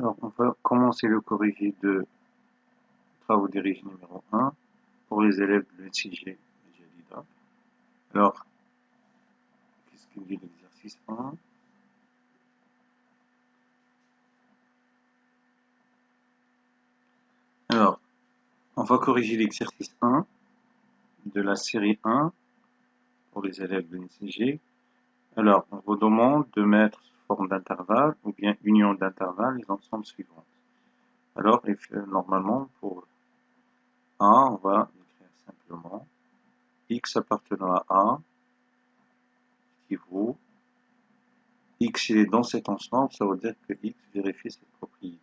Alors, on va commencer le corrigé de travaux dirigés numéro 1 pour les élèves de l'ECG Jalida. Alors, qu'est-ce qu'il dit l'exercice 1? Alors, on va corriger l'exercice 1 de la série 1 pour les élèves de l'ECG. Alors, on vous demande de mettre sous forme d'intervalle ou bien union d'intervalle les ensembles suivants. Alors, normalement, pour A, on va écrire simplement x appartenant à A équivaut x il est dans cet ensemble, ça veut dire que x vérifie cette propriété.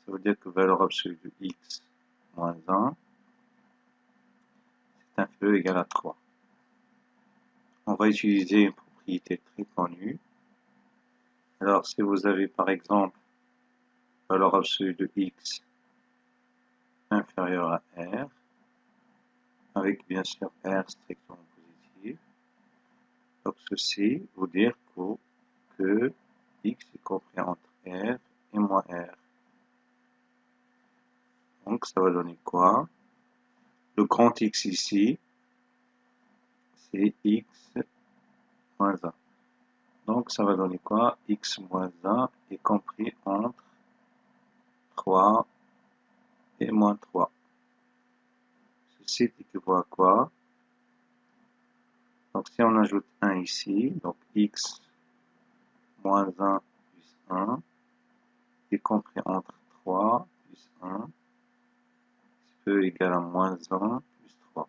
Ça veut dire que valeur absolue de x moins 1 c'est inférieur ou égal à 3. On va utiliser une propriété très connue. Alors si vous avez par exemple valeur absolue de x inférieure à r, avec bien sûr r strictement positif, donc ceci veut dire que x est compris entre r et moins r. Donc ça va donner quoi? Le grand X ici, c'est X moins 1. Donc ça va donner quoi? X moins 1 est compris entre 3 et moins 3. Ceci équivaut à quoi? Donc si on ajoute 1 ici, donc X moins 1 plus 1 est compris entre 3 plus 1, c'est peu égal à moins 1 plus 3.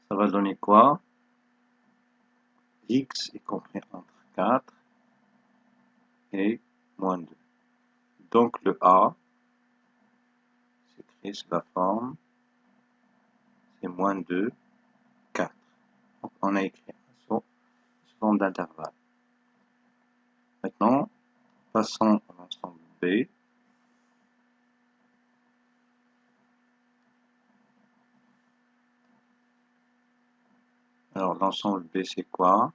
Ça va donner quoi? X est compris entre 4 et moins 2. Donc le A s'écrit sous la forme, c'est moins 2, 4. Donc on a écrit sous forme d'intervalle. Maintenant, passons à l'ensemble B. Alors l'ensemble B c'est quoi?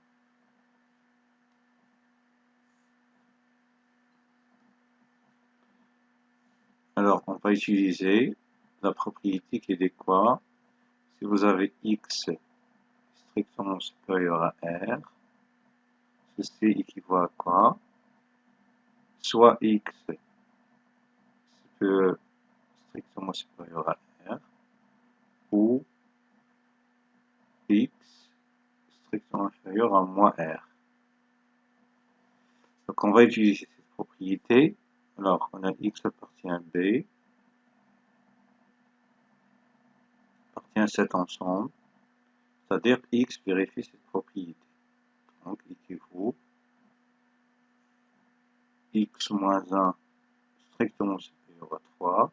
Alors on va utiliser la propriété qui est de quoi? Si vous avez x strictement supérieur à r, ceci équivaut à quoi? Soit x strictement supérieur à r, ou x strictement inférieur à moins r. Donc on va utiliser cette propriété. Alors on a x appartient à b, appartient à cet ensemble, c'est-à-dire x vérifie cette propriété. Donc équivaut x moins 1 strictement supérieur à 3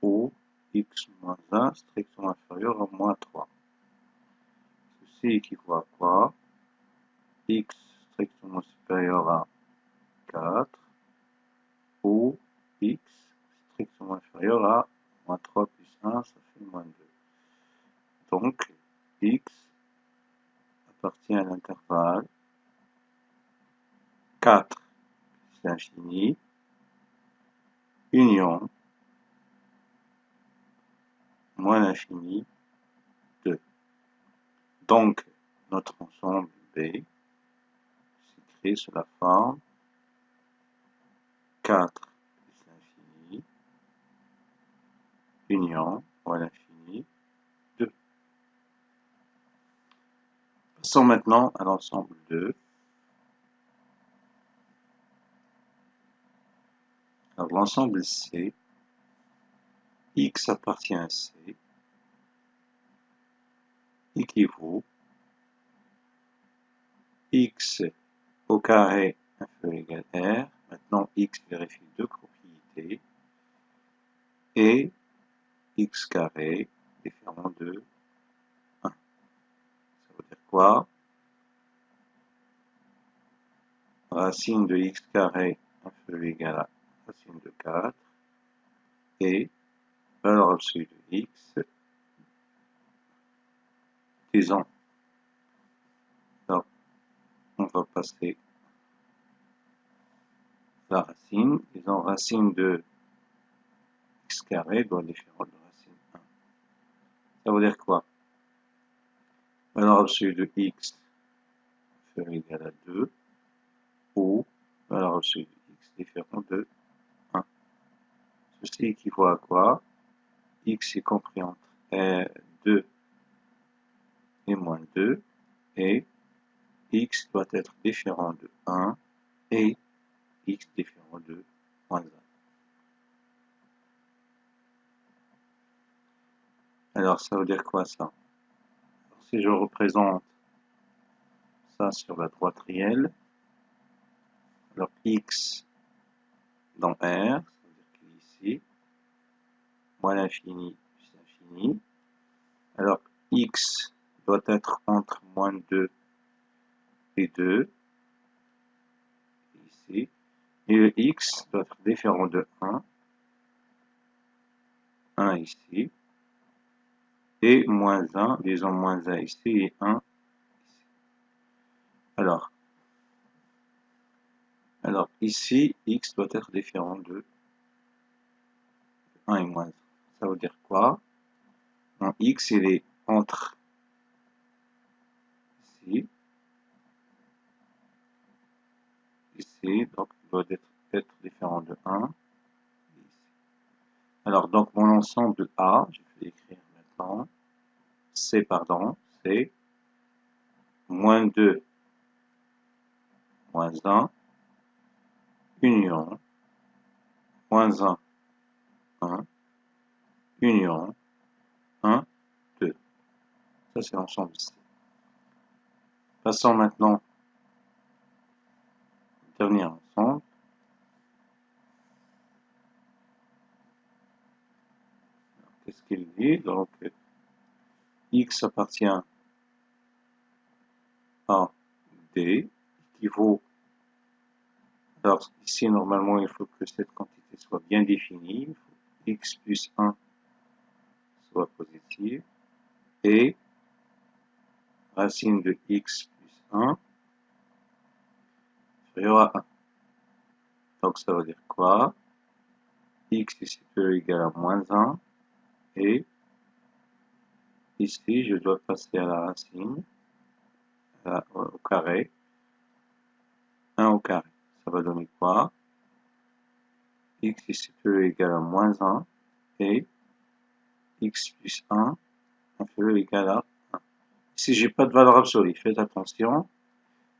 ou x moins 1 strictement inférieur à moins 3. Ceci équivaut à quoi? X strictement supérieur à 4 ou x strictement inférieur à moins 3 plus 1, ça fait moins 2. Donc x appartient à l'intervalle 4 plus l'infini, union moins l'infini 2. Donc notre ensemble B s'écrit sous la forme 4 plus l'infini, union moins l'infini 2. Passons maintenant à l'ensemble 2. Alors l'ensemble C, x appartient à C, équivaut x au carré inférieur égal r. Maintenant x vérifie deux propriétés, et x carré différent de 1. Ça veut dire quoi? Racine de x carré inférieur égal à racine de 4 et valeur absolue de x, disons. Alors, on va passer la racine. Disons racine de x carré doit être différent de racine 1. Ça veut dire quoi? Valeur absolue de x inférieur ou égal à 2 ou valeur absolue de x différent de 1. Ceci équivaut à quoi? X est compris entre 2 et moins 2 et x doit être différent de 1 et x différent de moins 1. Alors ça veut dire quoi ça? Alors, si je représente ça sur la droite réelle, alors x dans R, ça veut dire qu'il est ici, moins l'infini plus l'infini. Alors x doit être entre moins 2 et 2, ici, et le x doit être différent de 1 ici, et moins 1, disons moins 1 ici, et 1 ici. Alors ici, x doit être différent de 1 et moins 1. Ça veut dire quoi? Donc, x, il est entre ici, donc il doit être différent de 1, et ici. Alors, donc, mon ensemble A, je vais l'écrire maintenant, c'est moins 2, moins 1, union, moins 1, 1, union, 1, 2. Ça, c'est l'ensemble ici. Passons maintenant au dernier ensemble. Qu'est-ce qu'il dit? Donc, x appartient à D, équivaut. Alors, ici, normalement, il faut que cette quantité soit bien définie. Il faut que x plus 1 soit positive. Et racine de x plus 1 inférieur à 1. Donc, ça veut dire quoi? X est supérieur ou égal à moins 1. Et ici, je dois passer à la racine, au carré. 1 au carré. Ça va donner quoi? X est supérieur ou égal à moins 1. Et x plus 1 inférieur ou égal à 1. Ici, je n'ai pas de valeur absolue. Faites attention.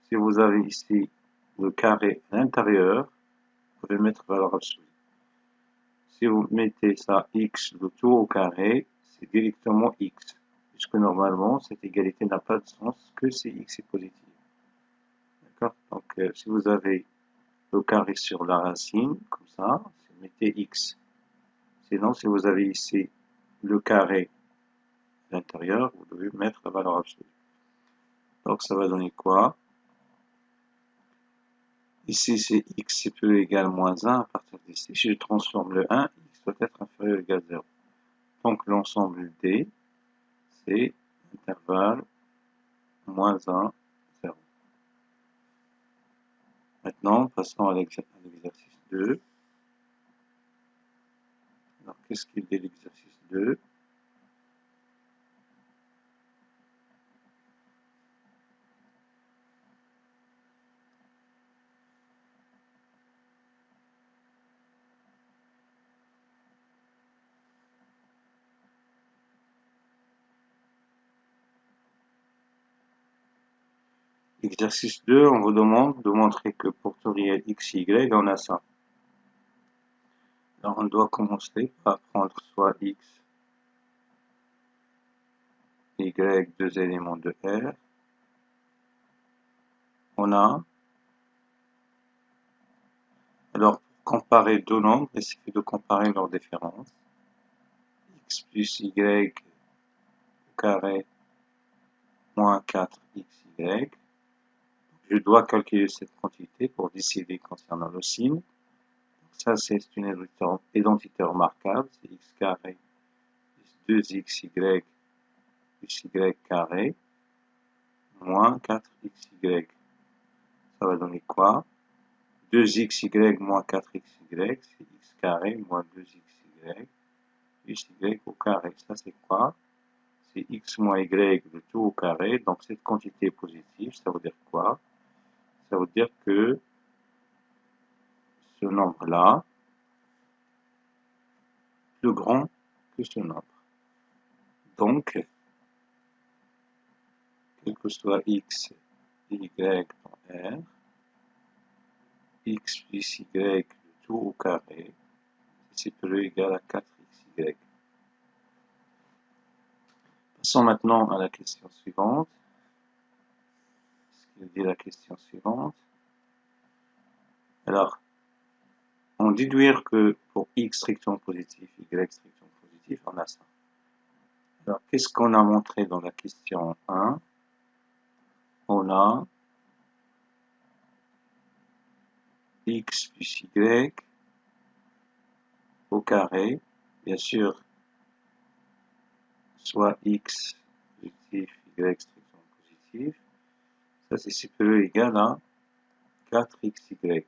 Si vous avez ici le carré à l'intérieur, vous pouvez mettre valeur absolue. Si vous mettez ça x, le tout au carré, c'est directement x. Puisque normalement, cette égalité n'a pas de sens que si x est positif. D'accord? Donc, si vous avez le carré sur la racine, comme ça, vous mettez x. Sinon, si vous avez ici le carré à l'intérieur, vous devez mettre la valeur absolue. Donc, ça va donner quoi? Ici, c'est x supérieur ou égal à moins 1. À partir d'ici, si je transforme le 1, x doit être inférieur ou égal à 0. Donc, l'ensemble D, c'est intervalle moins 1, 0. Maintenant, passons à l'exercice 2. Alors, qu'est-ce qu'il dit l'exercice 2? Exercice 2, on vous demande de montrer que pour tout réel x, y, on a ça. Alors, on doit commencer par prendre soit x, y, deux éléments de R. On a, alors, pour comparer deux nombres, il suffit de comparer leurs différences. X plus y carré moins 4xy. Je dois calculer cette quantité pour décider concernant le signe. Ça, c'est une identité remarquable. C'est x carré plus 2xy plus y carré moins 4xy. Ça va donner quoi? 2xy moins 4xy, c'est x carré moins 2xy, plus y au carré. Ça, c'est quoi? C'est x moins y, le tout au carré. Donc, cette quantité est positive. Ça veut dire quoi? Ça veut dire que ce nombre-là est plus grand que ce nombre. Donc, quel que soit x et y dans R, x plus y, le tout au carré, c'est plus égal à 4xy. Passons maintenant à la question suivante. Ce qu'il dit la question suivante. Alors, on déduire que pour x strictement positif, y strictement positif, on a ça. Alors, qu'est-ce qu'on a montré dans la question 1? On a x plus y au carré, bien sûr, soit x positif, y strictement positif. Ça, c'est supérieur ou égal à 4xy.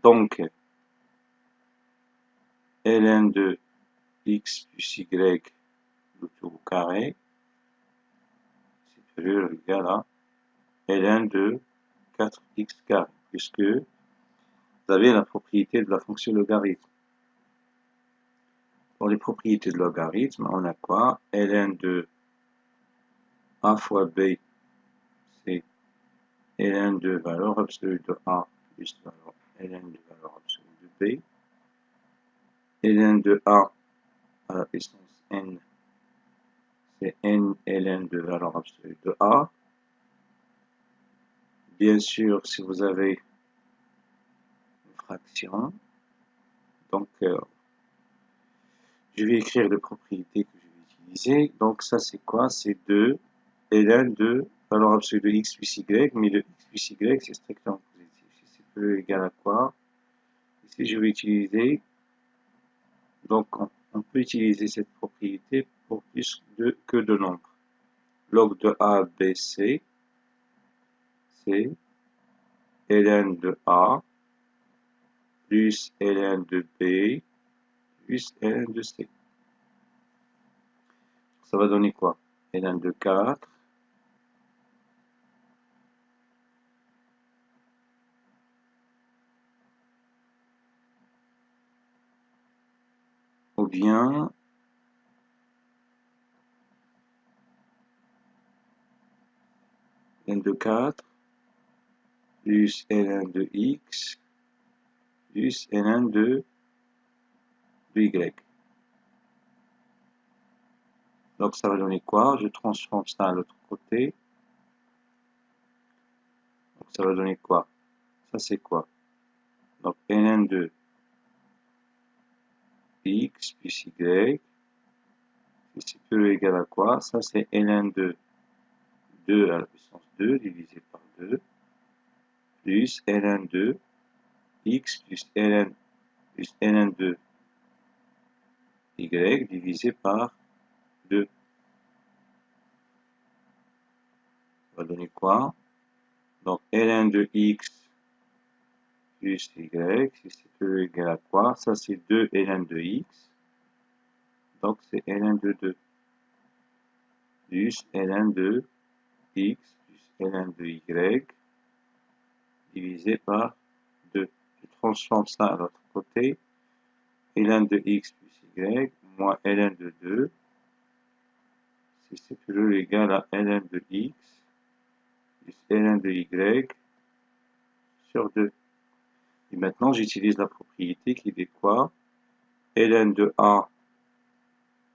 Donc, ln de x plus y, le tout au carré, supérieur ou égal à ln de 4x carré, puisque vous avez la propriété de la fonction logarithme. Pour les propriétés de logarithme, on a quoi? Ln de a fois b, c'est ln de valeur absolue de a plus ln de valeur absolue de b. Ln de a à la puissance n, c'est n ln de valeur absolue de a. Bien sûr, si vous avez une fraction, donc je vais écrire les propriétés que je vais utiliser. Donc ça c'est quoi? C'est 2 ln de valeur absolue de x plus y, mais le x plus y c'est strictement positif. C'est plus égal à quoi? Ici je vais utiliser, donc on peut utiliser cette propriété pour plus que de nombres. Log de a, b, c, c'est ln de a plus ln de b plus ln de c. Ça va donner quoi? ln de 4 ou bien ln de 4 plus ln de x plus ln de y. Donc ça va donner quoi? Je transforme ça à l'autre côté. Donc ça va donner quoi? Ça c'est quoi? Donc ln de x plus y, c'est supérieur ou égal à quoi? Ça c'est ln de 2 à la puissance 2 divisé par 2 plus ln de x plus ln de y divisé par 2. Ça va donner quoi? Donc ln de x plus y, c'est supérieur ou égal à quoi? Ça c'est 2 ln de x. Donc c'est ln de 2 plus ln de x plus ln de y divisé par 2. Je transforme ça à l'autre côté. ln de x plus y moins ln de 2, c'est supérieur ou égal à ln de x plus ln de y sur 2. Et maintenant, j'utilise la propriété qui dit quoi? ln de a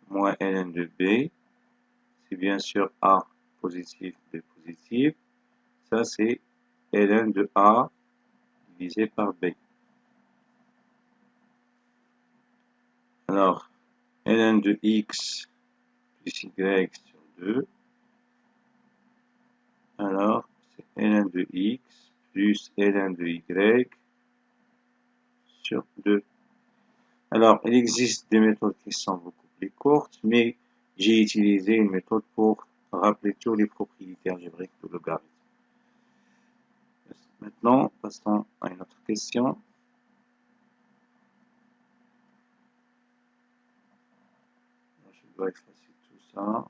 moins ln de b, c'est bien sûr a positif, b positif. Ça, c'est ln de a divisé par b. Alors, ln de x plus y sur 2. Alors, c'est ln de x plus ln de y sur 2. Alors, il existe des méthodes qui sont beaucoup plus courtes, mais j'ai utilisé une méthode pour rappeler toutes les propriétés algébriques de logarithme. Maintenant, passons à une autre question. Je dois effacer tout ça.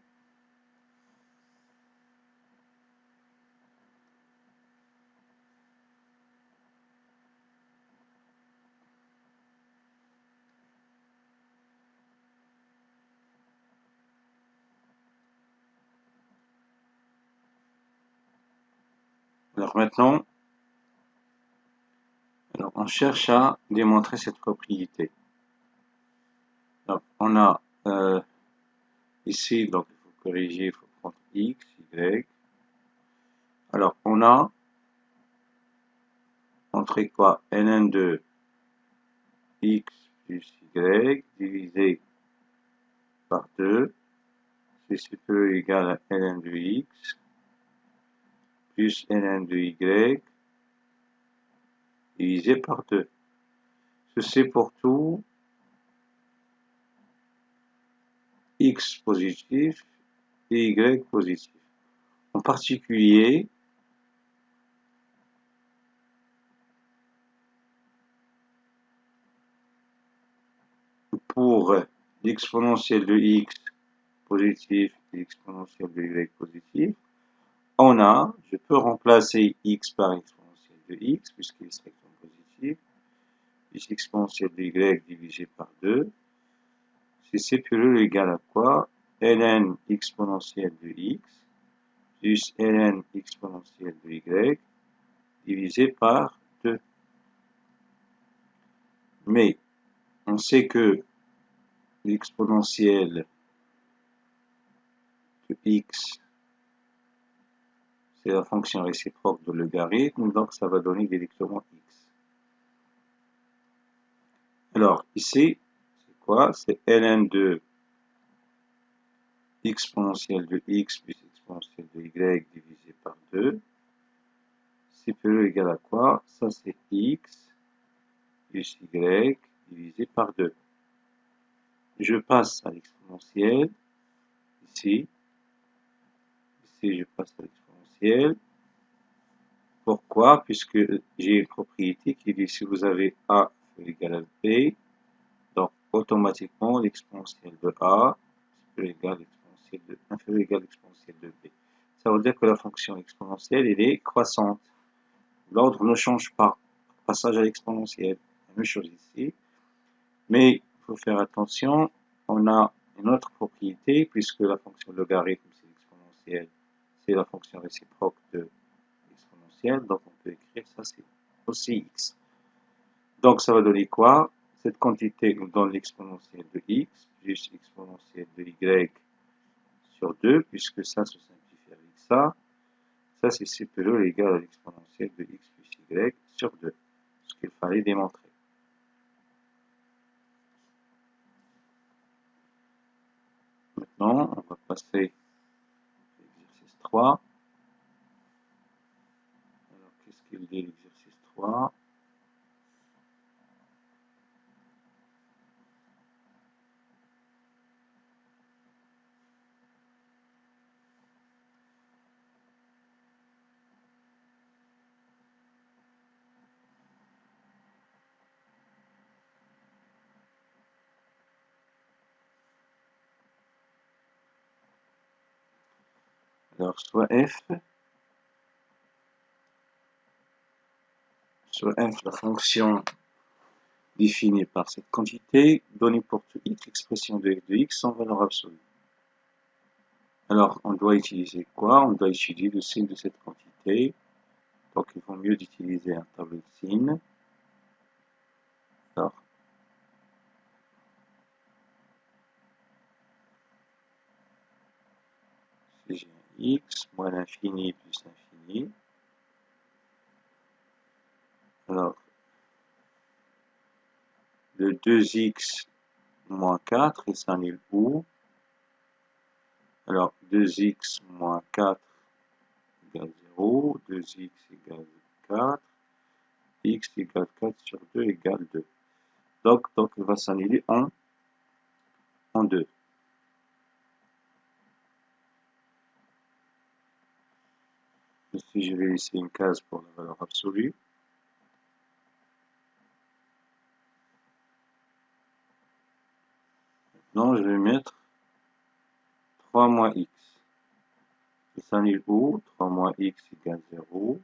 Alors maintenant, on cherche à démontrer cette propriété. Donc, on a ici, donc il faut corriger, il faut prendre x, y. Alors, on a montré quoi? ln de x plus y divisé par 2, c'est supérieur ou égal à ln de x plus ln de y divisé par 2. Ceci pour tout x positif et y positif. En particulier, pour l'exponentielle de x positif et l'exponentielle de y positif, je peux remplacer x par exponentielle de x, puisqu'il est strictement positif, plus exponentielle de y divisé par 2, c'est supérieur ou égal à quoi? Ln exponentielle de x plus ln exponentielle de y divisé par 2. Mais on sait que l'exponentielle de x, c'est la fonction réciproque de logarithme, donc ça va donner directement x. Alors ici, c'est quoi? C'est ln de exponentielle de x plus exponentielle de y divisé par 2. Supérieur ou égal à quoi? Ça c'est x plus y divisé par 2. Je passe à l'exponentielle. Ici, je passe à l'exponentielle. Pourquoi? Puisque j'ai une propriété qui dit si vous avez a égal à b, donc automatiquement l'exponentielle de a inférieur ou égal à l'exponentielle de b. Ça veut dire que la fonction exponentielle elle est croissante. L'ordre ne change pas. Passage à l'exponentielle. La même chose ici. Mais il faut faire attention, on a une autre propriété, puisque la fonction logarithme, c'est l'exponentielle, c'est la fonction réciproque de l'exponentielle, donc on peut écrire ça, c'est aussi x. Donc ça va donner quoi? Cette quantité nous donne l'exponentielle de x, plus l'exponentielle de y sur 2, puisque ça se simplifie avec ça. Ça, c'est supérieur ou égal à l'exponentielle de x plus y sur 2, ce qu'il fallait démontrer. Maintenant, on va passer à l'exercice 3. Alors, qu'est-ce qu'il dit l'exercice 3? Alors, soit f, la fonction définie par cette quantité, donnée pour tout x, l'expression de f de x sans valeur absolue. Alors, on doit utiliser quoi? On doit utiliser le signe de cette quantité. Donc, il vaut mieux d'utiliser un tableau de signes. Alors, si j'ai un x moins l'infini plus l'infini, alors, le 2x moins 4, il s'annule où? Alors, 2x moins 4 égale 0, 2x égale 4, x égale 4 sur 2 égale 2. Donc il va s'annuler en 2. Ici, je vais laisser une case pour la valeur absolue. Maintenant, je vais mettre 3 moins x. Ça s'annule où? 3 moins x égale 0.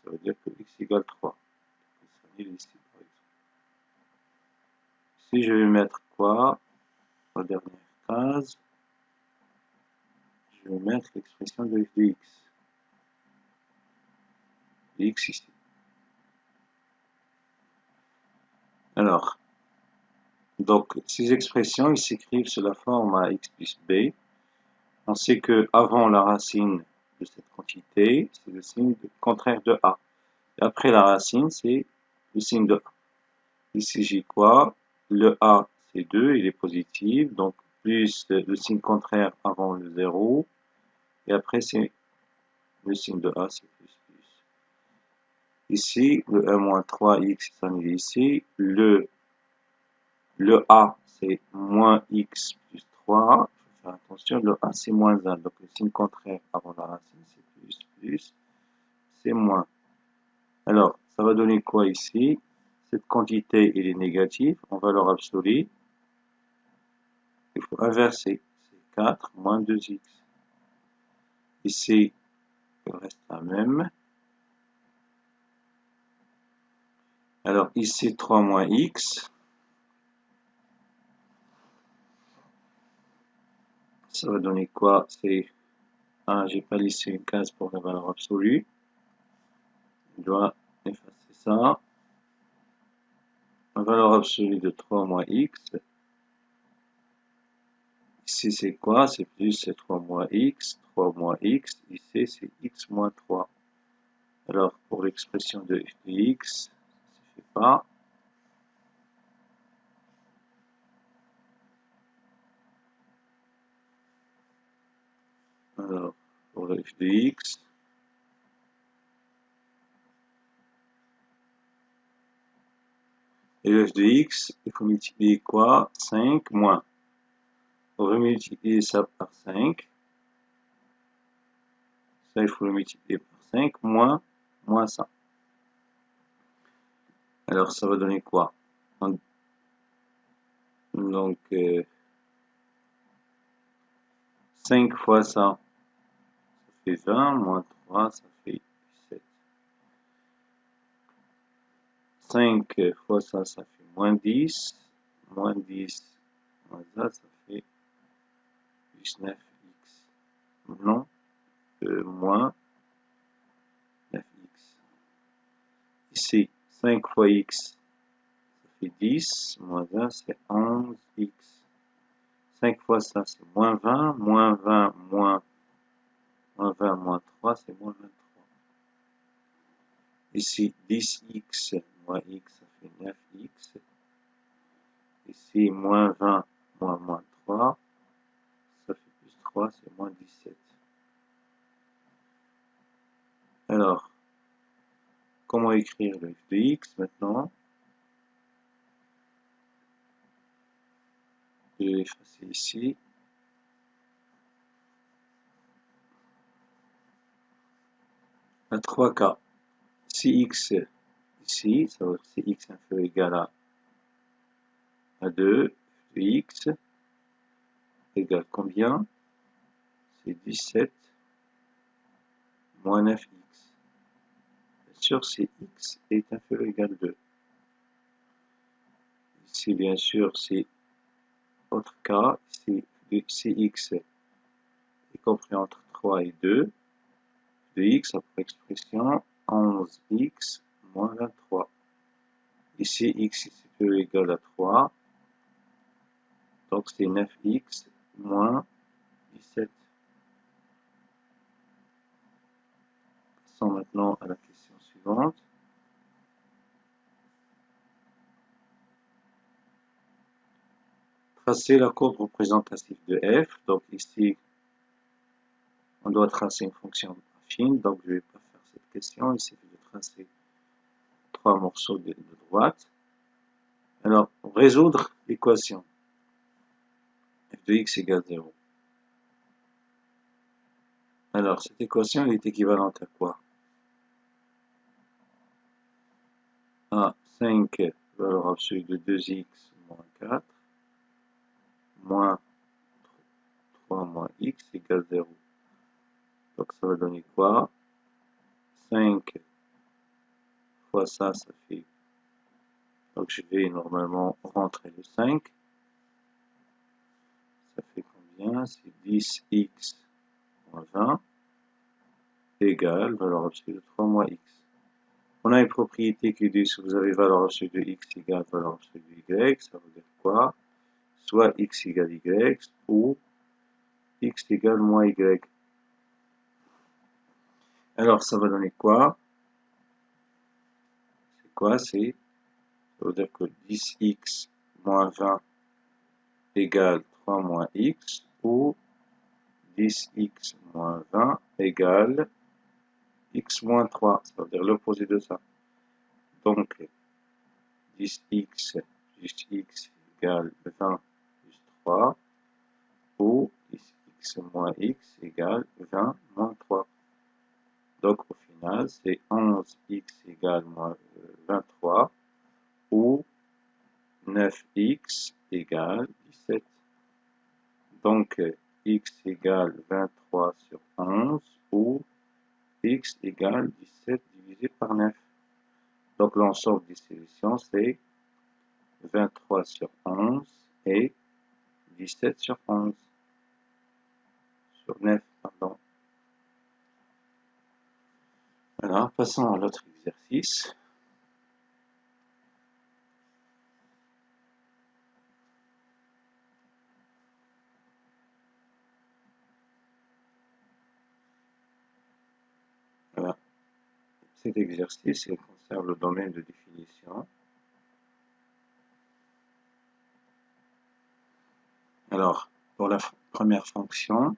Ça veut dire que x égale 3. Ça s'annule ici, par exemple. Ici, je vais mettre quoi? La dernière case. Je vais mettre l'expression de f de x. X ici. Alors, donc, ces expressions, ils s'écrivent sous la forme à x plus b. On sait que avant la racine de cette quantité, c'est le signe contraire de a. Et après la racine, c'est le signe de a. Ici, j'ai quoi? Le a, c'est 2, il est positif. Donc, plus le signe contraire avant le 0. Et après, c'est le signe de a, c'est plus plus. Ici, le 1 moins 3x s'annule ici. Le A, c'est moins x plus 3. Il faut faire attention, le A, c'est moins 1. Donc, le signe contraire avant la racine, c'est plus, plus. C'est moins. Alors, ça va donner quoi ici? Cette quantité, elle est négative en valeur absolue. Il faut inverser. C'est 4 moins 2x. Ici, il reste la même. Alors, ici, 3 moins x. Ça va donner quoi? C'est... Ah, j'ai pas laissé une case pour la valeur absolue. Je dois effacer ça. La valeur absolue de 3 moins x. Ici, c'est quoi? C'est plus, c'est 3 moins x. 3 moins x. Ici, c'est x moins 3. Alors, pour l'expression de f de x, ça ne suffit pas. Alors, pour le f de x, et le f de x, il faut multiplier quoi? 5 moins. On va multiplier ça par 5. Ça, il faut le multiplier par 5 moins ça. Alors, ça va donner quoi? Donc, 5 fois ça fait 20, moins 3, ça fait 7. 5 fois ça, ça fait moins 10. Moins 10, moins ça, ça fait plus 9x. Non, moins 9x. Ici, 5 fois x, ça fait 10. Moins 1, c'est 11x. 5 fois ça, c'est moins 20. Moins 20, moins 20, moins 3, c'est moins 23. Ici, 10x moins x, ça fait 9x. Ici, moins 20 moins 3, ça fait plus 3, c'est moins 17. Alors, comment écrire le f de x maintenant? Je vais effacer ici. À 3 cas. Si x ici, ça veut dire si x inférieur ou égal à 2, f de x égale combien? C'est 17 moins 9x. Bien sûr, si x est inférieur ou égal à 2. Ici, bien sûr, c'est autre cas. Si x est compris entre 3 et 2, de x a pour expression 11x moins 23. Ici, x est supérieur ou égal à 3. Donc, c'est 9x moins 17. Passons maintenant à la question suivante. Tracer la courbe représentative de f. Donc, ici, on doit tracer une fonction affine. Donc, je ne vais pas faire cette question. Il suffit de tracer 3 morceaux de droite. Alors, résoudre l'équation f de x égale 0. Alors, cette équation est équivalente à quoi? À 5, valeur absolue de 2x moins 4, moins 3 moins x égale 0. Donc, ça va donner quoi? 5 fois ça, ça fait... Donc, je vais normalement rentrer le 5. Ça fait combien? C'est 10x moins 20 égale valeur absolue de 3 moins x. On a une propriété qui dit si vous avez valeur absolue de x égale valeur absolue de y, ça veut dire quoi? Soit x égale y ou x égale moins y. Alors, ça va donner quoi? C'est quoi? Ça veut dire que 10x moins 20 égale 3 moins x ou 10x moins 20 égale x moins 3. Ça veut dire l'opposé de ça. Donc, 10x plus x égale 20 plus 3 ou 10x moins x égale 20 moins 3. Donc, au final, c'est 11x égale moins 23 ou 9x égale 17. Donc, x égale 23 sur 11 ou x égale 17 divisé par 9. Donc, l'ensemble des solutions, c'est 23 sur 11 et 17 sur 11. Sur 9, pardon. Alors, passons à l'autre exercice. Voilà. Cet exercice, il concerne le domaine de définition. Alors, pour la première fonction,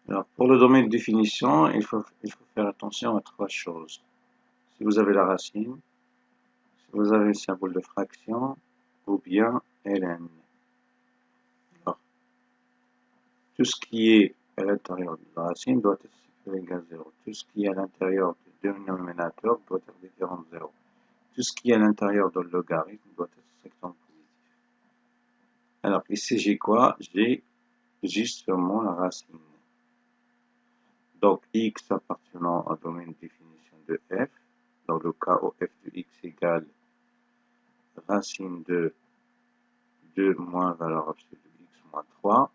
alors pour le domaine de définition, il faut faire attention à 3 choses. Si vous avez la racine, si vous avez le symbole de fraction, ou bien ln. Alors, tout ce qui est à l'intérieur de la racine doit être supérieur égal à 0. Tout ce qui est à l'intérieur du dénominateur doit être différent de 0. Tout ce qui est à l'intérieur de logarithme doit être strictement positif. Alors, ici, j'ai quoi? J'ai justement la racine. Donc, x appartenant au domaine de définition de f, dans le cas où f de x égale racine de 2 moins valeur absolue de x moins 3.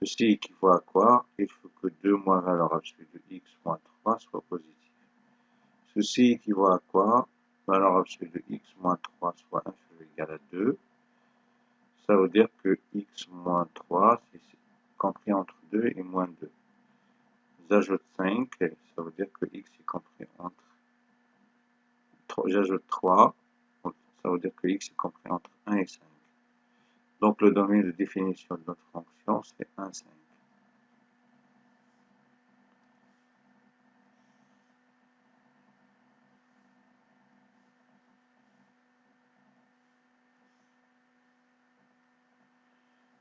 Ceci équivaut à quoi? Il faut que 2 moins valeur absolue de x moins 3 soit positif. Ceci équivaut à quoi? Valeur absolue de x moins 3 soit inférieur ou égal à 2. Ça veut dire que x moins 3, c'est compris entre 2 et moins 2. J'ajoute 5, ça veut dire que x est compris entre... J'ajoute 3, ça veut dire que x est compris entre 1 et 5. Donc le domaine de définition de notre fonction, c'est 1, 5.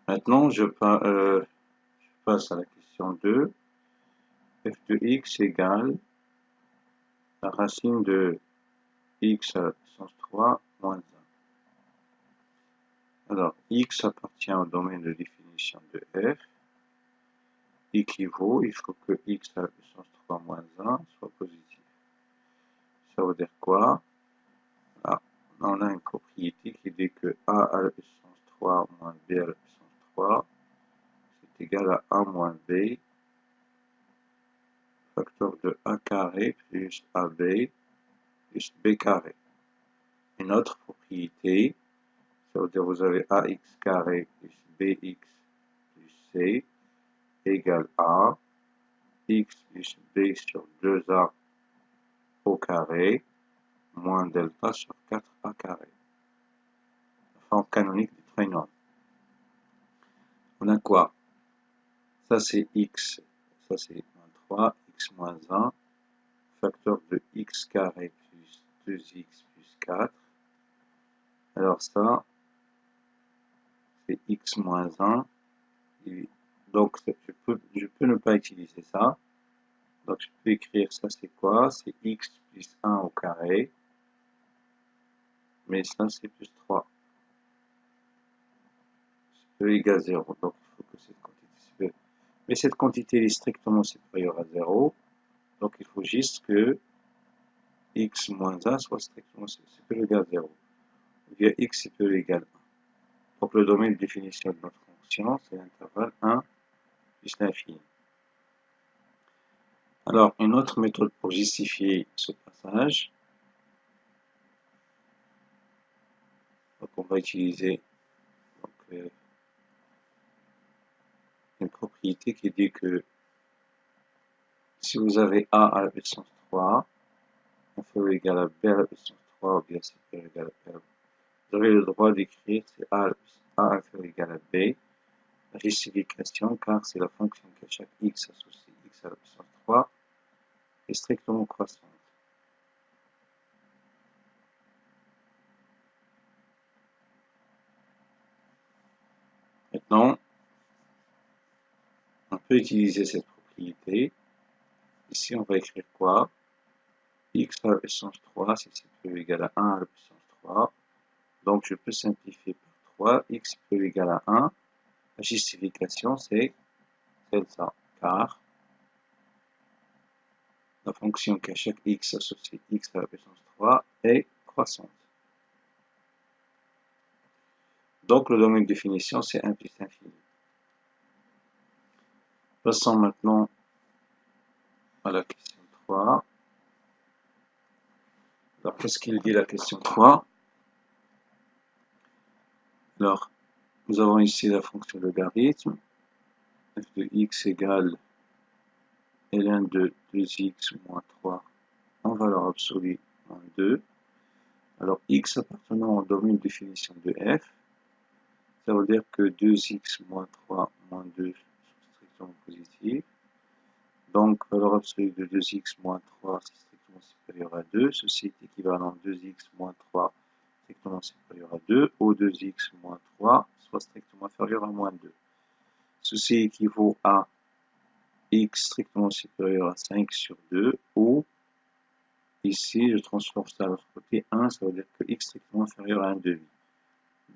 Maintenant, je passe à la question 2. f de x égale la racine de x à la puissance 3 moins 1. Alors, x appartient au domaine de définition de f, équivaut, il faut que x à la puissance 3 moins 1 soit positif. Ça veut dire quoi? Là, on a une propriété qui dit que a à la puissance 3 moins b à la puissance 3, c'est égal à a moins b, facteur de a carré plus ab plus b carré. Une autre propriété, ça veut dire que vous avez ax carré plus bx plus c égale a, x plus b sur 2a au carré, moins delta sur 4a carré. La forme canonique du trinomial. On a quoi? Ça c'est x, ça c'est moins 3, x moins 1, facteur de x carré plus 2x plus 4. Alors ça, c'est x moins 1 Donc, je peux ne pas utiliser ça. Donc, je peux écrire ça, c'est quoi? C'est x plus 1 au carré. Mais ça, c'est plus 3. Supérieur égale 0. Donc, il faut que cette quantité supérieure. Mais cette quantité est strictement supérieure à 0. Donc, il faut juste que x moins 1 soit strictement supérieur égal à 0. Ou bien x supérieur égal à 1. Donc, le domaine de définition de notre fonction, c'est l'intervalle 1 plus l'infini. Alors, une autre méthode pour justifier ce passage. Donc, on va utiliser une propriété qui dit que si vous avez a à la puissance 3, inférieur égal à b à la puissance 3, ou bien supérieur égal à b, vous avez le droit d'écrire c'est a inférieur égal à b. La justification, car c'est la fonction qu'à chaque x associé x à la puissance 3 est strictement croissante. Maintenant, on peut utiliser cette propriété. Ici, on va écrire quoi? X à la puissance 3, c'est supérieur égal à 1 à la puissance 3. Donc, je peux simplifier par 3. X supérieur égal à 1. La justification, c'est celle-là, car la fonction qu'à chaque x associé x à la puissance 3 est croissante. Donc, le domaine de définition, c'est 1 plus infini. Passons maintenant à la question 3. Alors, qu'est-ce qu'il dit la question 3? Alors, nous avons ici la fonction logarithme. F de x égale ln de 2x moins 3 en valeur absolue moins 2. Alors, x appartenant au domaine de définition de f, ça veut dire que 2x moins 3 moins 2 sont strictement positifs. Donc, valeur absolue de 2x moins 3, c'est strictement supérieur à 2. Ceci est équivalent à 2x moins 3 strictement supérieur à 2, ou 2x moins 3 soit strictement inférieur à moins 2. Ceci équivaut à x strictement supérieur à 5 sur 2, ou ici, je transforme ça à l'autre côté, 1, ça veut dire que x strictement inférieur à 1 demi.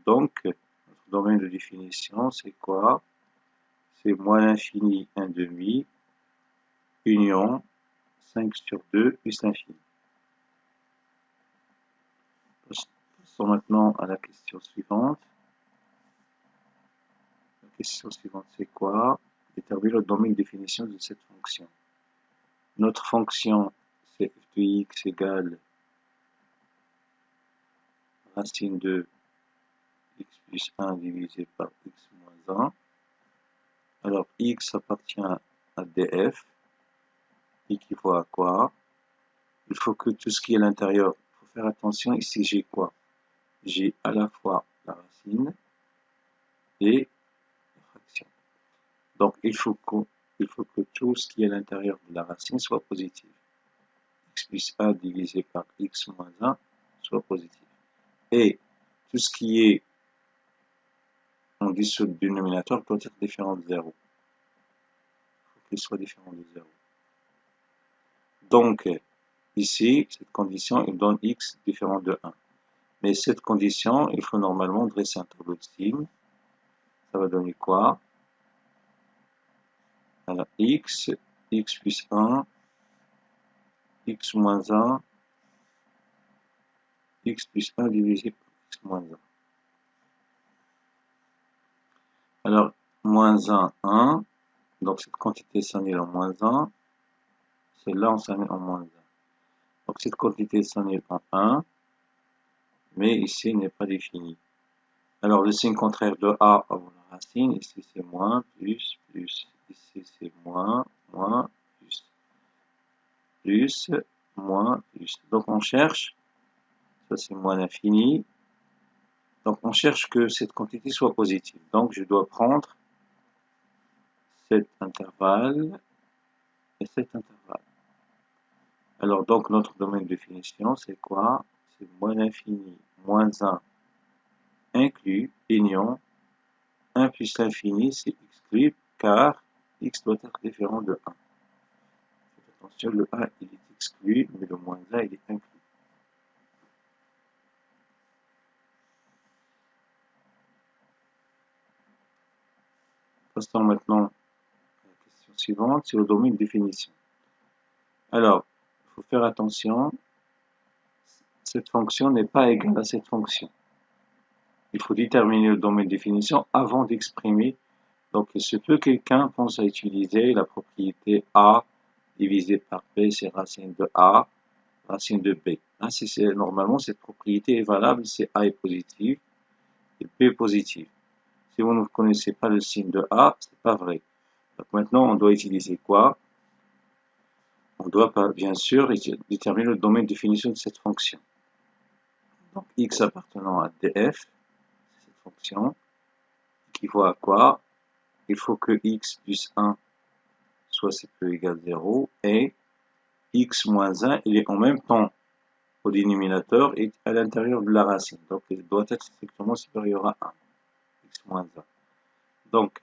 Donc, notre domaine de définition, c'est quoi? C'est moins l'infini 1 demi, union 5 sur 2 plus l'infini. Passons maintenant à la question suivante. La question suivante, c'est quoi? Déterminer le domaine de définition de cette fonction. Notre fonction, c'est f de x égale racine de x plus 1 divisé par x moins 1. Alors, x appartient à df, équivaut à quoi? Il faut que tout ce qui est à l'intérieur, il faut faire attention, ici j'ai quoi? J'ai à la fois la racine et la fraction. Donc, il faut que tout ce qui est à l'intérieur de la racine soit positif. X plus 1 divisé par x moins 1 soit positif. Et tout ce qui est en dessous du dénominateur doit être différent de 0. Il faut qu'il soit différent de 0. Donc, ici, cette condition, il donne x différent de 1. Mais cette condition, il faut normalement dresser un tableau de signes. Ça va donner quoi? Alors, x plus 1, x moins 1, x plus 1 divisé par x moins 1. Alors, moins 1, 1. Donc, cette quantité s'annule en moins 1. Celle-là, on s'annule en moins 1. Donc, cette quantité s'annule en 1. Mais ici, il n'est pas défini. Alors, le signe contraire de A à la racine, ici c'est moins, plus, plus. Ici c'est moins, moins, plus, moins, plus. Donc, on cherche, ça c'est moins l'infini. Donc, on cherche que cette quantité soit positive. Donc, je dois prendre cet intervalle et cet intervalle. Alors, donc, notre domaine de définition, c'est quoi? C'est moins l'infini, moins 1, inclus, union, 1 plus l'infini, c'est exclu, car x doit être différent de 1. Faites attention, le 1 il est exclu, mais le moins 1 il est inclus. Passons maintenant à la question suivante, c'est le domaine de définition. Alors, il faut faire attention, cette fonction n'est pas égale à cette fonction. Il faut déterminer le domaine de définition avant d'exprimer. Donc, il se peut que quelqu'un pense à utiliser la propriété A divisé par B, c'est racine de A, racine de B. Hein, normalement, cette propriété est valable si A est positif et B est positif. Si vous ne connaissez pas le signe de A, c'est pas vrai. Donc maintenant, on doit utiliser quoi? On doit bien sûr déterminer le domaine de définition de cette fonction. Donc x appartenant à df, c'est cette fonction, qui vaut à quoi? Il faut que x plus 1 soit CPE égale 0 et x moins 1, il est en même temps au dénominateur et à l'intérieur de la racine. Donc il doit être strictement supérieur à 1, x moins 1. Donc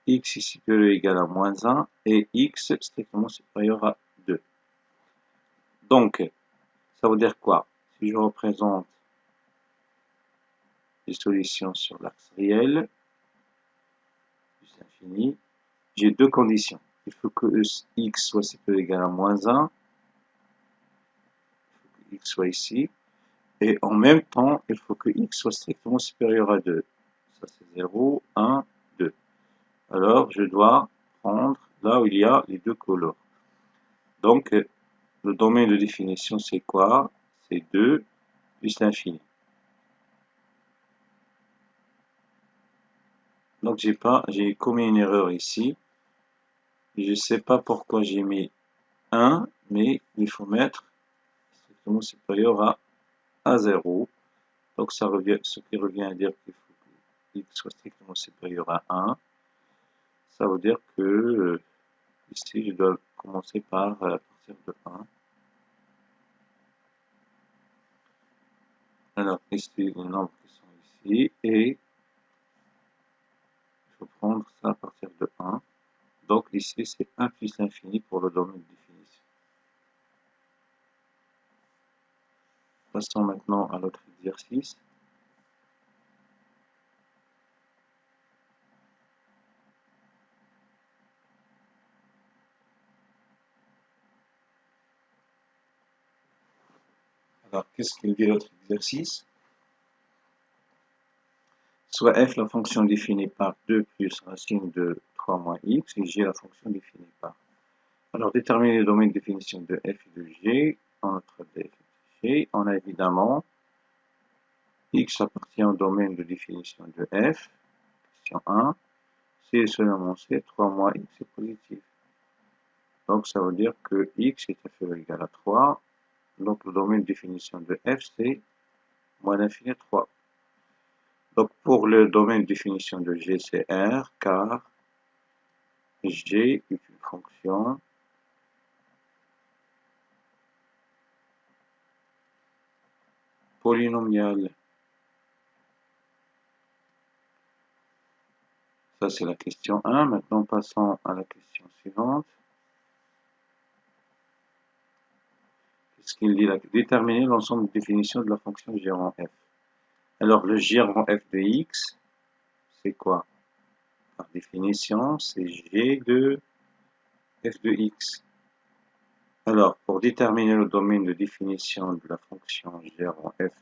x est supérieur ou égal à moins 1 et x strictement supérieur à 2. Donc, ça veut dire quoi? Si je représente les solutions sur l'axe réel, plus infini, j'ai deux conditions. Il faut que x soit supérieur ou égal à moins 1, il faut que x soit ici, et en même temps, il faut que x soit strictement supérieur à 2. Ça c'est 0, 1, 2. Alors, je dois prendre là où il y a les deux couleurs. Donc, le domaine de définition, c'est quoi? C'est 2 plus l'infini. Donc, j'ai commis une erreur ici. Je ne sais pas pourquoi j'ai mis 1, mais il faut mettre strictement supérieur à 0. Donc, ça revient, ce qui revient à dire qu'il faut que x soit strictement supérieur à 1. Ça veut dire que ici, je dois commencer par partir de 1. Alors, ici, les nombres qui sont ici, et il faut prendre ça à partir de 1. Donc, ici, c'est 1 plus l'infini pour le domaine de définition. Passons maintenant à l'autre exercice. Alors, qu'est-ce qu'il dit l'autre exercice? Soit f la fonction définie par 2 plus racine de 3 moins x, et g la fonction définie par. Alors, déterminer le domaine de définition de f et de g, entre d et g, on a évidemment x appartient au domaine de définition de f, question 1, c est seulement c, 3 moins x est positif. Donc, ça veut dire que x est inférieur ou égal à 3, donc le domaine de définition de f, c'est moins l'infini 3. Donc, pour le domaine de définition de G, c'est R, car G est une fonction polynomiale. Ça, c'est la question 1. Maintenant, passons à la question suivante. Qu'est-ce qu'il dit là? Déterminer l'ensemble de définition de la fonction g rang f. Alors, le g rang f de x, c'est quoi? Par définition, c'est g de f de x. Alors, pour déterminer le domaine de définition de la fonction g rang f,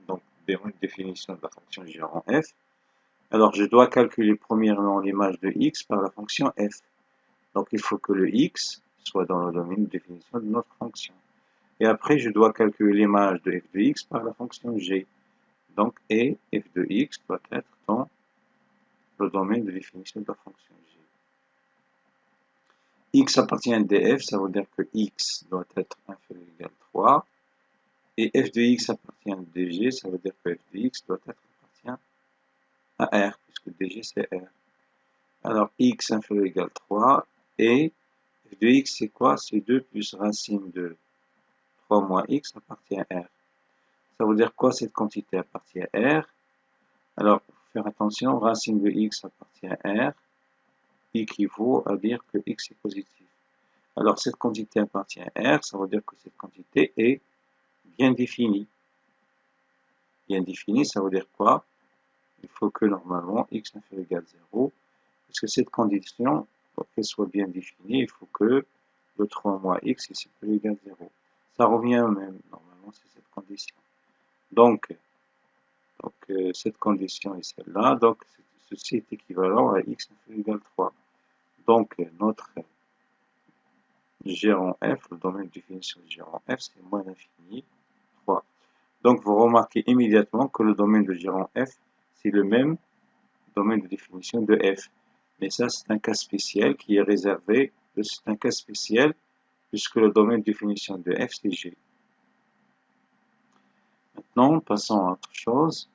donc domaine de définition de la fonction g rang f, alors je dois calculer premièrement l'image de x par la fonction f. Donc, il faut que le x soit dans le domaine de définition de notre fonction. Et après, je dois calculer l'image de f de x par la fonction g. Donc, et f de x doit être dans le domaine de définition de la fonction g. X appartient à df, ça veut dire que x doit être inférieur ou égal à 3. Et f de x appartient à dg, ça veut dire que f de x doit être appartient à r, puisque dg c'est r. Alors, x inférieur ou égal à 3, et f de x c'est quoi? C'est 2 plus racine de 3 moins x appartient à r. Ça veut dire quoi cette quantité appartient à r? Alors, pour faire attention, racine de x appartient à r. équivaut à dire que x est positif. Alors cette quantité appartient à R, ça veut dire que cette quantité est bien définie. Bien définie, ça veut dire quoi? Il faut que normalement x n'est égal à 0, parce que cette condition, pour qu'elle soit bien définie, il faut que le 3 moins x est égal à 0. Ça revient au même, normalement, c'est cette condition. Donc cette condition est celle-là, donc ceci est équivalent à x égale 3. Donc notre gérant f, le domaine de définition du gérant f, c'est moins l'infini, 3. Donc vous remarquez immédiatement que le domaine de gérant f, c'est le même domaine de définition de f. Mais ça, c'est un cas spécial qui est réservé, c'est un cas spécial puisque le domaine de définition de f, c'est g. Maintenant, passons à autre chose.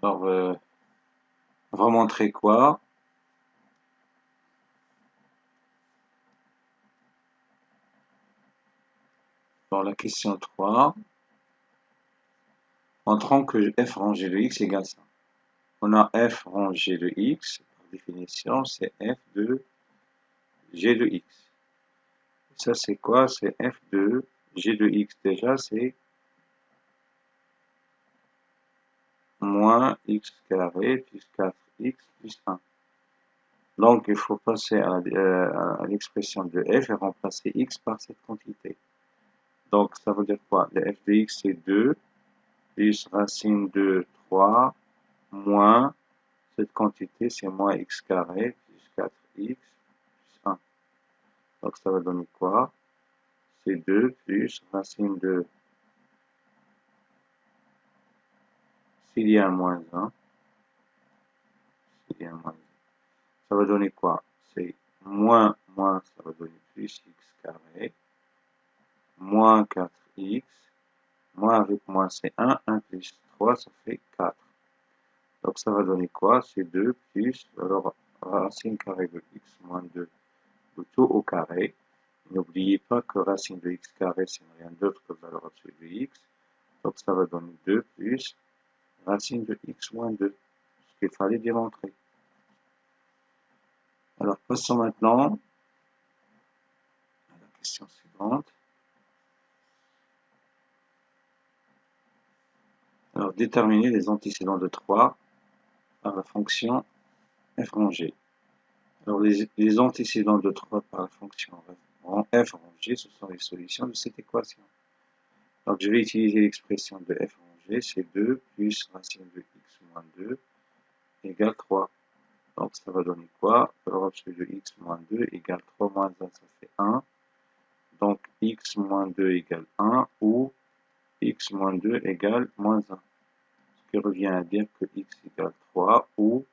Alors, on va montrer quoi? Dans la question 3, montrons que f rangé de x égale ça. On a f rangé de x, par définition, c'est f de g de x. Ça, c'est quoi? C'est f de g de x. Déjà, c'est moins x carré plus 4x plus 1. Donc, il faut passer à l'expression de f et remplacer x par cette quantité. Donc, ça veut dire quoi? Le f de x, c'est 2 plus racine de 3 moins cette quantité, c'est moins x carré plus 4x plus 1. Donc, ça va donner quoi? C'est 2 plus racine de, s'il y a un moins 1, s'il y a un moins 1, ça va donner quoi? C'est moins, ça va donner plus x carré, moins 4x, moins avec moins c'est 1, 1 plus 3, ça fait 4. Donc ça va donner quoi? C'est 2 plus, alors racine carrée de x moins 2, le tout au carré. N'oubliez pas que racine de x carré, c'est rien d'autre que valeur absolue de x. Donc ça va donner 2 plus racine de x moins 2, ce qu'il fallait démontrer. Alors passons maintenant à la question suivante. Alors déterminer les antécédents de 3 par la fonction f rangée. Alors les antécédents de 3 par la fonction f rangée, ce sont les solutions de cette équation. Donc je vais utiliser l'expression de f rangée, c'est 2 plus racine de x moins 2 égale 3. Donc ça va donner quoi? Valeur absolue de x moins 2 égale 3 moins 1, ça fait 1. Donc x moins 2 égale 1 ou x moins 2 égale moins 1. Ce qui revient à dire que x égale 3 ou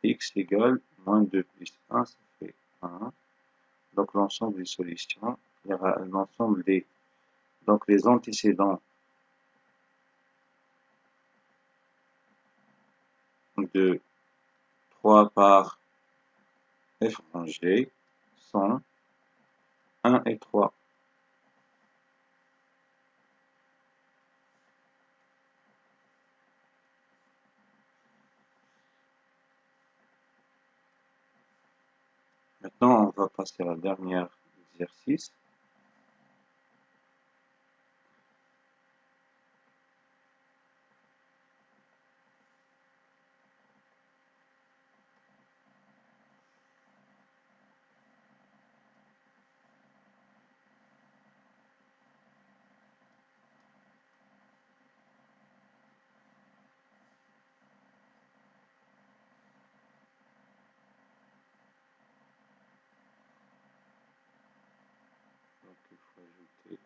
x égale moins 2 plus 1, ça fait 1. Donc l'ensemble des solutions, il y aura l'ensemble des... Donc les antécédents de 3 par f rangé sont 1 et 3. Maintenant, on va passer à la dernière exercice. Donc, il faut ajouter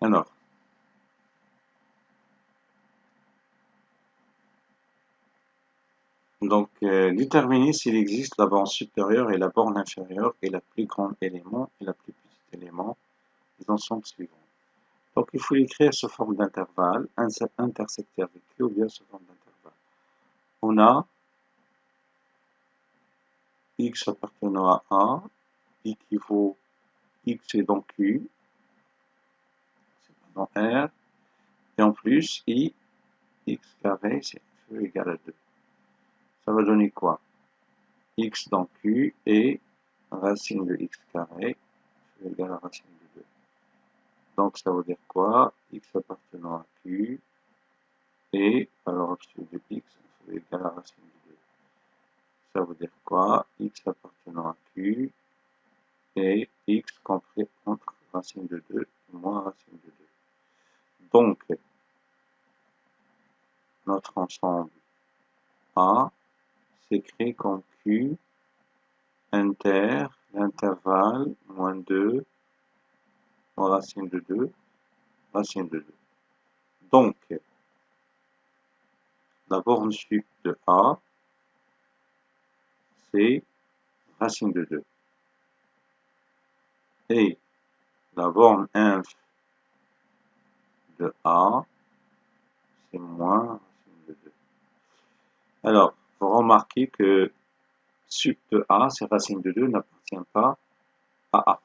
Alors, donc, déterminer s'il existe la borne supérieure et la borne inférieure et la plus grande élément et la plus petite élément des ensembles suivants. Donc, il faut l'écrire sous forme d'intervalle, intersecté avec Q ou bien sous forme d'intervalle. On a X appartenant à A, équivaut X est dans Q, c'est dans R, et en plus, I, X carré, c'est égal à 2. Ça va donner quoi? X dans Q et racine de X carré égale à racine de 2. Donc ça veut dire quoi? X appartenant à Q et alors absolu de X égale à racine de 2. Ça veut dire quoi? X appartenant à Q et X compris entre racine de 2 et moins racine de 2. Donc notre ensemble A s'écrit comme Q inter l'intervalle moins 2 moins racine de 2 racine de 2. Donc, la borne sup de A, c'est racine de 2. Et la borne inf de A, c'est moins racine de 2. Alors, vous remarquez que sup de A, c'est racine de 2, n'appartient pas à A.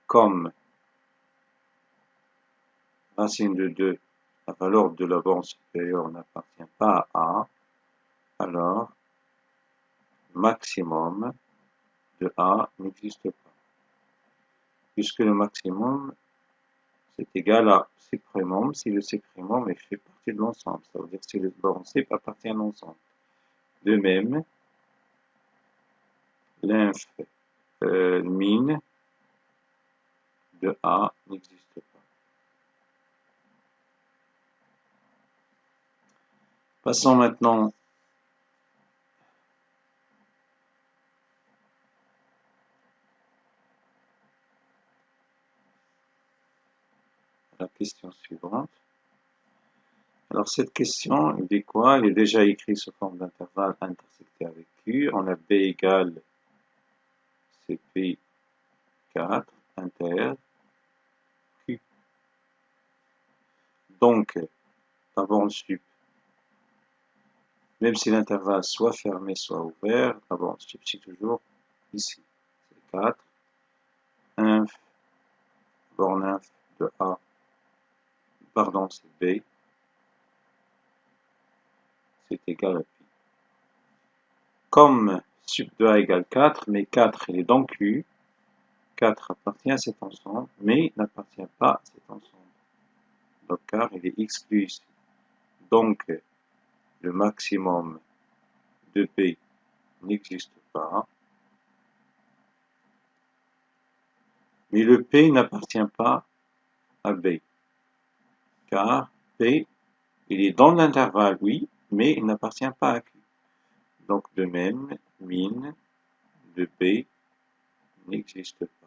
Comme racine de 2, la valeur de la borne supérieure n'appartient pas à A, alors maximum de A n'existe pas. Puisque le maximum, c'est égal à suprêmum si le suprêmum fait partie de l'ensemble. Ça veut dire que si le borne sup appartient à l'ensemble. De même, l'inf min de A n'existe pas. Passons maintenant à la question suivante. Alors cette question, il dit quoi? Elle est déjà écrite sous forme d'intervalle intersecté avec Q. On a B égale CP4 inter Q. Donc, la borne sup, même si l'intervalle soit fermé, soit ouvert, la borne sup, c'est toujours ici. C'est 4. Inf, borne inf de A, pardon, c'est B, c'est égal à pi. Comme sup de A égale 4, mais 4 il est dans Q, 4 appartient à cet ensemble, mais n'appartient pas à cet ensemble. Donc car il est exclu ici. Donc le maximum de P n'existe pas. Mais le P n'appartient pas à B. Car P, il est dans l'intervalle, oui, mais il n'appartient pas à Q. Donc de même, min de P n'existe pas.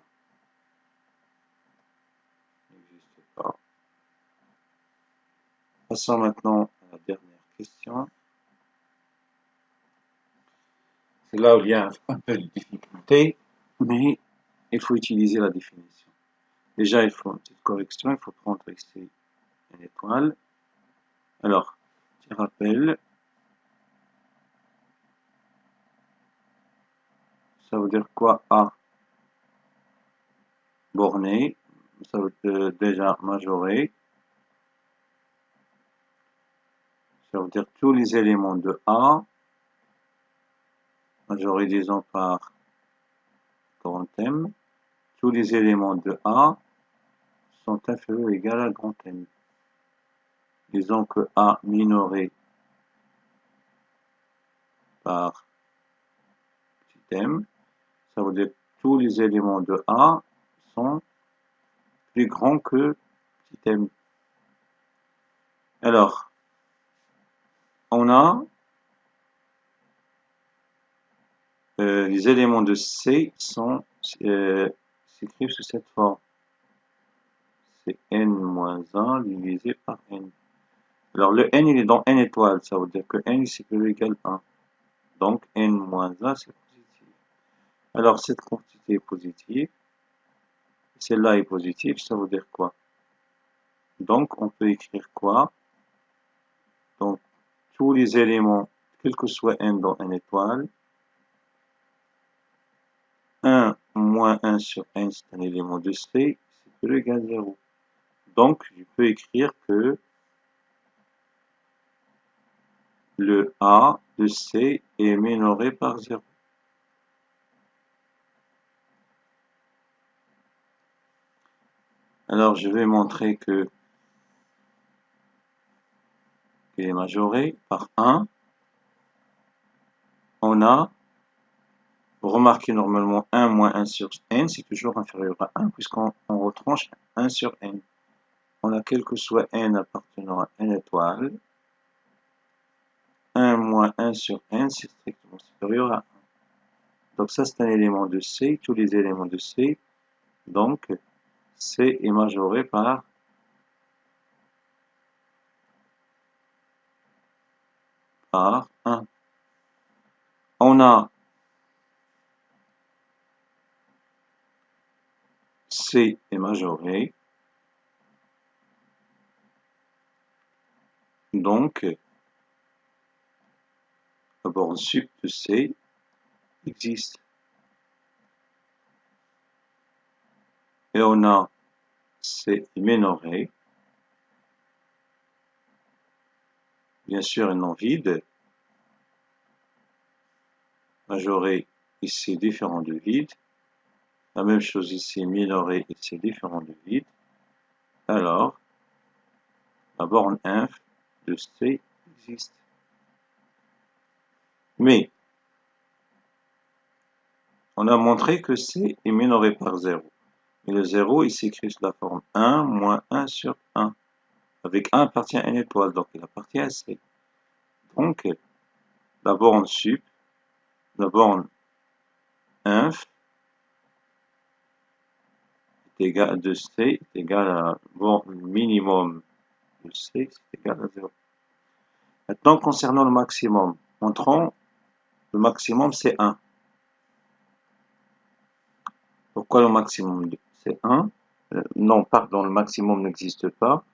N'existe pas. Passons maintenant à la dernière question. C'est là où il y a un peu de difficulté, mais il faut utiliser la définition. Déjà, il faut une petite correction, il faut prendre ici une étoile. Alors, petit rappel, ça veut dire quoi A? Borné, ça veut dire déjà majoré. Ça veut dire tous les éléments de A, majoré disons par grand M, tous les éléments de A sont inférieurs ou égaux à grand M. Disons que A minoré par petit m, ça veut dire que tous les éléments de A sont plus grands que petit m. Alors, on a les éléments de C s'écrivent sous cette forme. c'est n moins 1 divisé par n. Alors le n il est dans n étoiles, ça veut dire que n c'est supérieur ou égal à 1. Donc n moins 1 c'est positif. Alors cette quantité est positive, celle-là est positive, ça veut dire quoi? Donc on peut écrire quoi? Donc tous les éléments, quel que soit n dans n étoile, 1 moins 1 sur n c'est un élément de C, c'est supérieur ou égal à 0. Donc je peux écrire que le A de C est minoré par 0. Alors je vais montrer que il est majoré par 1. On a remarqué normalement 1 moins 1 sur n, c'est toujours inférieur à 1 puisqu'on retranche 1 sur n. On a quel que soit n appartenant à n étoile, 1 moins 1 sur n, c'est strictement supérieur à 1. Donc ça c'est un élément de C, tous les éléments de C, donc C est majoré par 1. On a C est majoré, donc la borne sup de C existe. Et on a C est minoré, bien sûr un non vide, majoré ici différent de vide, la même chose ici minoré ici différent de vide, alors la borne inf de C existe. Mais on a montré que C est minoré par 0. Et le 0 il s'écrit sous la forme 1 moins 1 sur 1. Avec 1 appartient à n étoile, donc il appartient à C. Donc la borne sup, la borne inf de C est égal à la borne minimum de C, c'est égal à 0. Maintenant, concernant le maximum, montrons le maximum c'est 1. Pourquoi le maximum c'est 1? Non, pardon, le maximum n'existe pas.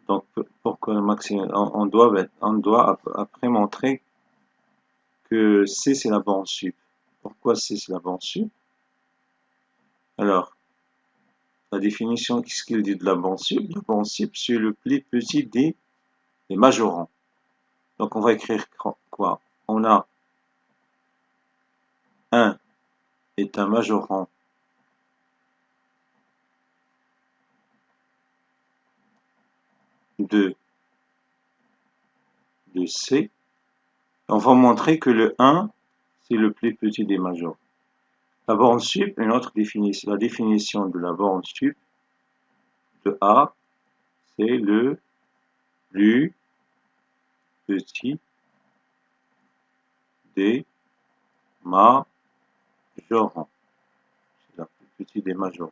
Donc, pourquoi le maximum? On doit après montrer que C c'est la borne sup. Pourquoi C c'est la borne sup? Alors, la définition, qu'est-ce qu'il dit de la borne sup? La borne sup, c'est le plus petit des majorants. Donc, on va écrire quoi? On a 1 est un majorant de C. On va montrer que le 1, c'est le plus petit des majorants. La borne sup, une autre définition, la définition de la borne sup de A, c'est le plus petit des majorants. C'est le plus petit des majorants.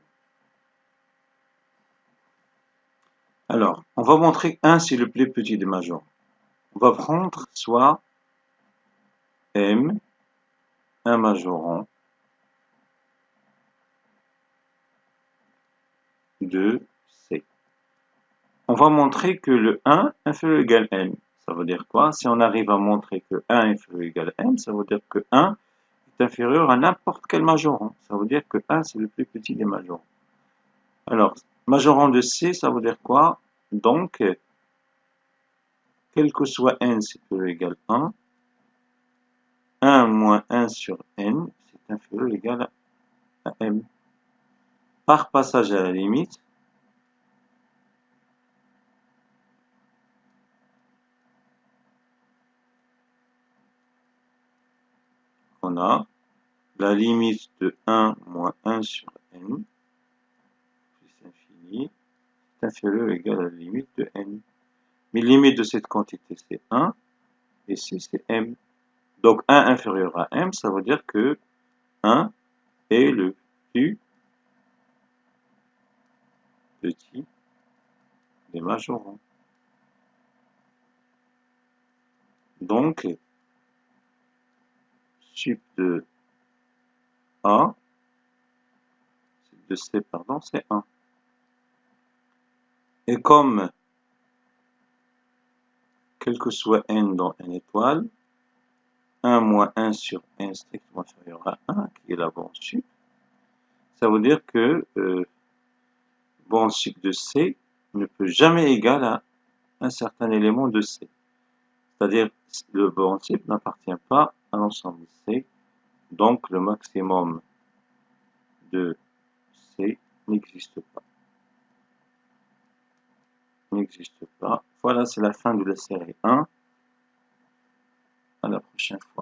Alors, on va montrer que 1, c'est le plus petit des majorants. On va prendre soit M, un majorant de C. On va montrer que le 1 inférieur ou égal à n. Ça veut dire quoi? Si on arrive à montrer que 1 est inférieur ou égal à n, ça veut dire que 1 est inférieur à n'importe quel majorant. Ça veut dire que 1 c'est le plus petit des majorants. Alors, majorant de C, ça veut dire quoi? Donc, quel que soit n c'est inférieur ou égal à 1, 1 moins 1 sur n, c'est inférieur ou égal à m. Par passage à la limite, on a la limite de 1 moins 1 sur n, plus infini, est inférieur ou égal à la limite de n. Mais limite de cette quantité, c'est 1, et ici, c'est m. Donc, 1 inférieur à m, ça veut dire que 1 est le plus petits, les majorons. Donc, sup de A, de C, pardon, c'est 1. Et comme, quel que soit n dans n étoile, 1 moins 1 sur n strictement inférieur à 1, qui est la borne sup, ça veut dire que borne sup de C ne peut jamais égaler à un certain élément de C. C'est-à-dire le borne sup n'appartient pas à l'ensemble C, donc le maximum de C n'existe pas. N'existe pas. Voilà, c'est la fin de la série 1. À la prochaine fois.